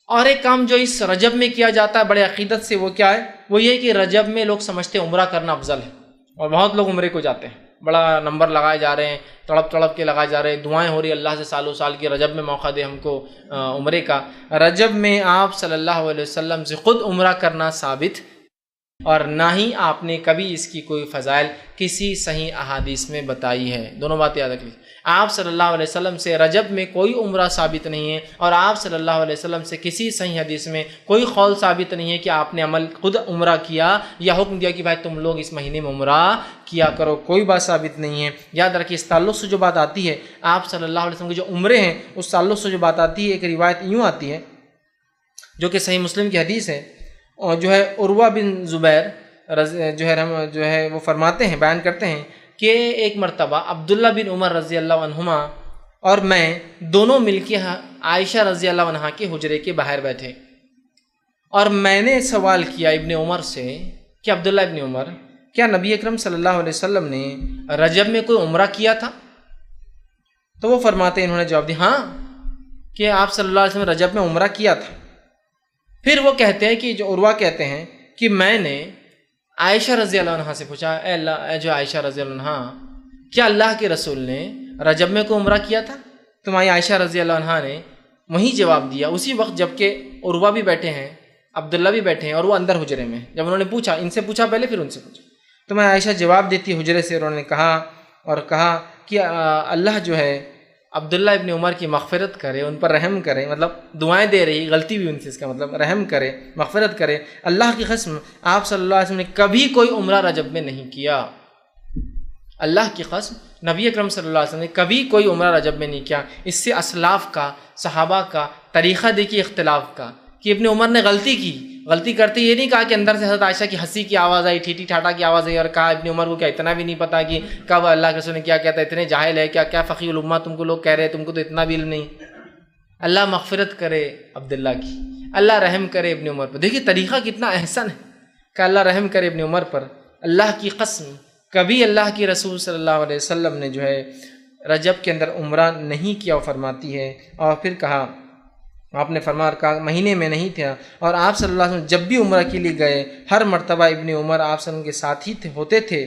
اور ایک کام جو اس رجب میں کیا جاتا ہے بڑے عقیدت سے، وہ کیا ہے؟ وہ یہ کہ رجب میں لوگ سمجھتے ہیں عمرہ کرنا افضل ہے، اور بہت لوگ عمرے کو جاتے ہیں، بڑا نمبر لگائے جا رہے ہیں، تڑپ تڑپ کے لگائے جا رہے ہیں، دعائیں ہو رہی اللہ سے سالوں سال کی رجب میں موقع دے ہم کو عمرے کا۔ رجب میں آپ صلی اللہ علیہ وسلم سے خود عمرہ کرنا ثابت، اور نہ ہی آپ نے کبھی اس کی کوئی فضائل کسی صحیح احادیث میں بتائی ہے۔ دونوں باتیں یاد رکھ لیجیے، آپ صلی اللہ علیہ وسلم سے رجب میں کوئی عمرہ ثابت نہیں ہے، اور آپ صلی اللہ علیہ وسلم سے کسی صحیح حدیث میں کوئی قول ثابت نہیں ہے کہ آپ نے عمل خود عمرہ کیا یا حکم دیا کہ بھائی تم لوگ اس مہینے میں عمرہ کیا کرو، کوئی بات ثابت نہیں ہے۔ یاد رکھیے، اس تعلق سے جو بات آتی ہے آپ صلی اللہ علیہ وسلم کے جو عمرے ہیں اس تعلق سے جو بات آتی ہے، ایک روایت یوں آتی ہے جو کہ صحیح مسلم کی حدیث ہے، اور جو ہے عروہ بن زبیر جو ہے وہ فرماتے ہیں، بیان کرتے ہیں کہ ایک مرتبہ عبداللہ بن عمر رضی اللہ عنہما اور میں دونوں مل کے عائشہ رضی اللہ عنہا کے حجرے کے باہر بیٹھے، اور میں نے سوال کیا ابن عمر سے کہ عبداللہ ابن عمر، کیا نبی اکرم صلی اللہ علیہ وسلم نے رجب میں کوئی عمرہ کیا تھا؟ تو وہ فرماتے ہیں، انہوں نے جواب دیا ہاں کہ آپ صلی اللہ علیہ وسلم رجب میں عمرہ کیا تھا۔ پھر وہ کہتے ہیں کہ جو عروہ کہتے ہیں کہ میں نے عائشہ رضی اللہ عنہا سے پوچھا، اے اللہ، جو عائشہ رضی اللہ عنہا، کیا اللہ کے رسول نے رجب میں کوئی عمرہ کیا تھا؟ تو مائی عائشہ رضی اللہ عنہا نے وہی جواب دیا اسی وقت، جب کہ عروہ بھی بیٹھے ہیں، عبداللہ بھی بیٹھے ہیں، اور وہ اندر حجرے میں۔ جب انہوں نے پوچھا، ان سے پوچھا پہلے پھر ان سے پوچھا، تو میں عائشہ جواب دیتی حجرے سے، انہوں نے کہا کہ اللہ جو ہے عبداللہ ابن عمر کی مغفرت کرے، ان پر رحم کرے، مطلب دعائیں دے رہی، غلطی بھی ان سے، اس کا مطلب رحم کرے، مغفرت کرے۔ اللہ کی قسم آپ صلی اللہ علیہ وسلم نے کبھی کوئی عمرہ رجب میں نہیں کیا، اللہ کی قسم نبی اکرم صلی اللہ علیہ وسلم نے کبھی کوئی عمرہ رجب میں نہیں کیا۔ اس سے اسلاف کا، صحابہ کا طریقہ دیکھیے اختلاف کا، کہ ابن عمر نے غلطی کرتے یہ نہیں کہا کہ اندر سے حضرت عائشہ کی ہنسی کی آواز آئی، ٹھیٹی ٹھاٹا کی آواز آئی، اور کہا ابن عمر کو کیا اتنا بھی نہیں پتا کہ کب اللہ کے رسول نے کیا کہتا ہے، اتنے جاہل ہے کیا فقیہ الامہ تم کو لوگ کہہ رہے ہیں، تم کو تو اتنا بھی علم نہیں۔ اللہ مغفرت کرے عبداللہ کی، اللہ رحم کرے ابن عمر پر۔ دیکھیے طریقہ کتنا احسن ہے کہ اللہ رحم کرے ابن عمر پر۔ اللہ کی قسم کبھی اللہ کی رسول صلی اللہ علیہ وسلم نے جو ہے رجب کے اندر عمرہ نہیں کیا، وہ فرماتی ہے۔ اور پھر کہا، آپ نے فرمایا مہینے میں نہیں تھا، اور آپ صلی اللہ علیہ وسلم جب بھی عمرہ کے لیے گئے ہر مرتبہ ابن عمر آپ صلی اللہ علیہ وسلم کے ساتھ ہی ہوتے تھے،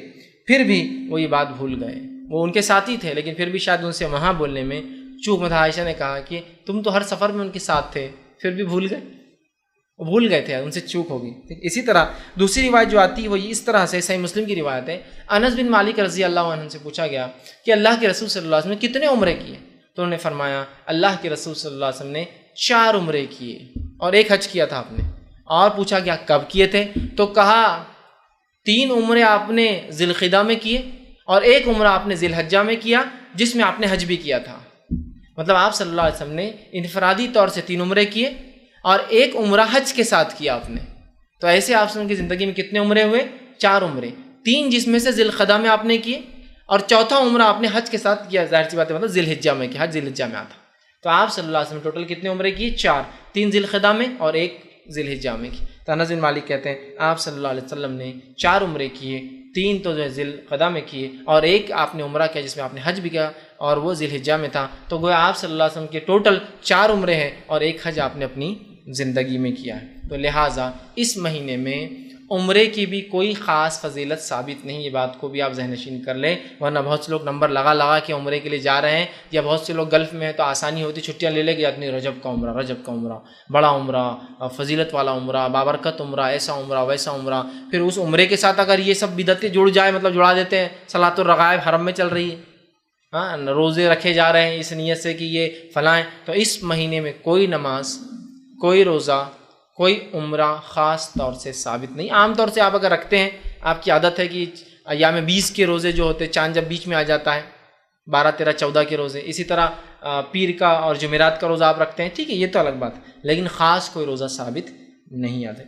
پھر بھی وہ یہ بات بھول گئے۔ وہ ان کے ساتھ ہی تھے لیکن پھر بھی شاید ان سے وہاں بولنے میں چوک میں تھا۔ عائشہ نے کہا کہ تم تو ہر سفر میں ان کے ساتھ تھے، پھر بھی بھول گئے تھے، ان سے چوک ہوگی۔ اسی طرح دوسری روایت جو آتی ہے وہ اس طرح سے صحیح مسلم کی روایت ہے، انس بن مالک رضی اللہ عنہ سے پوچھا گیا کہ اللہ کے رسول صلی اللہ علیہ وسلم نے کتنے عمرے کیے؟ تو انہوں نے فرمایا اللہ کے رسول صلی اللہ علیہ وسلم نے 4 عمرے کیے اور 1 حج کیا تھا آپ نے۔ اور پوچھا گیا کب کیے تھے؟ تو کہا 3 عمرے آپ نے ذی القعدہ میں کیے، اور 1 عمرہ آپ نے ذی الحجہ میں کیا، جس میں آپ نے حج بھی کیا تھا۔ مطلب آپ صلی اللہ علیہ وسلم نے انفرادی طور سے 3 عمرے کیے، اور 1 عمرہ حج کے ساتھ کیا آپ نے۔ تو ایسے آپ کی زندگی میں کتنے عمرے ہوئے؟ 4 عمرے، 3 جس میں سے ذی القعدہ میں آپ نے کیے، اور 4تھا عمرہ آپ نے حج کے ساتھ کیا، ظاہر سی بات ہے مطلب ذی الحجہ میں کیا، حج ذی الحجہ میں آتا۔ تو آپ صلی اللہ علیہ وسلم ٹوٹل کتنے عمرے کیے؟ 4، 3 ذی القعدہ میں اور 1 ذی الحجہ میں کی۔ تو انس بن مالک کہتے ہیں آپ صلی اللہ علیہ وسلم نے 4 عمرے کیے، 3 تو جو ہے ذی القعدہ میں کیے، اور 1 آپ نے عمرہ کیا جس میں آپ نے حج بھی کیا، اور وہ ذی الحجہ میں تھا۔ تو گویا آپ صلی اللہ علیہ وسلم کے ٹوٹل 4 عمرے ہیں اور 1 حج آپ نے اپنی زندگی میں کیا ہے۔ تو لہٰذا اس مہینے میں عمرے کی بھی کوئی خاص فضیلت ثابت نہیں، یہ بات کو بھی آپ ذہن نشین کر لیں، ورنہ بہت سے لوگ نمبر لگا کے عمرے کے لیے جا رہے ہیں، یا بہت سے لوگ گلف میں ہیں تو آسانی ہوتی چھٹیاں لے کے جاتے ہیں، رجب کا عمرہ، بڑا عمرہ، فضیلت والا عمرہ، بابرکت عمرہ، ایسا عمرہ ویسا عمرہ۔ پھر اس عمرے کے ساتھ اگر یہ سب بدعتیں جڑ جائے، مطلب جڑا دیتے ہیں، صلاۃ الرغائب حرم میں چل رہی ہے، روزے رکھے جا رہے ہیں اس نیت سے کہ یہ فلاں، تو اس مہینے میں کوئی نماز، کوئی روزہ، کوئی عمرہ خاص طور سے ثابت نہیں۔ عام طور سے آپ اگر رکھتے ہیں، آپ کی عادت ہے کہ ایام 20 کے روزے جو ہوتے ہیں، چاند جب بیچ میں آ جاتا ہے، 12، 13، 14 کے روزے، اسی طرح پیر کا اور جمعرات کا روزہ آپ رکھتے ہیں، ٹھیک ہے، یہ تو الگ بات ہے، لیکن خاص کوئی روزہ ثابت نہیں آتا۔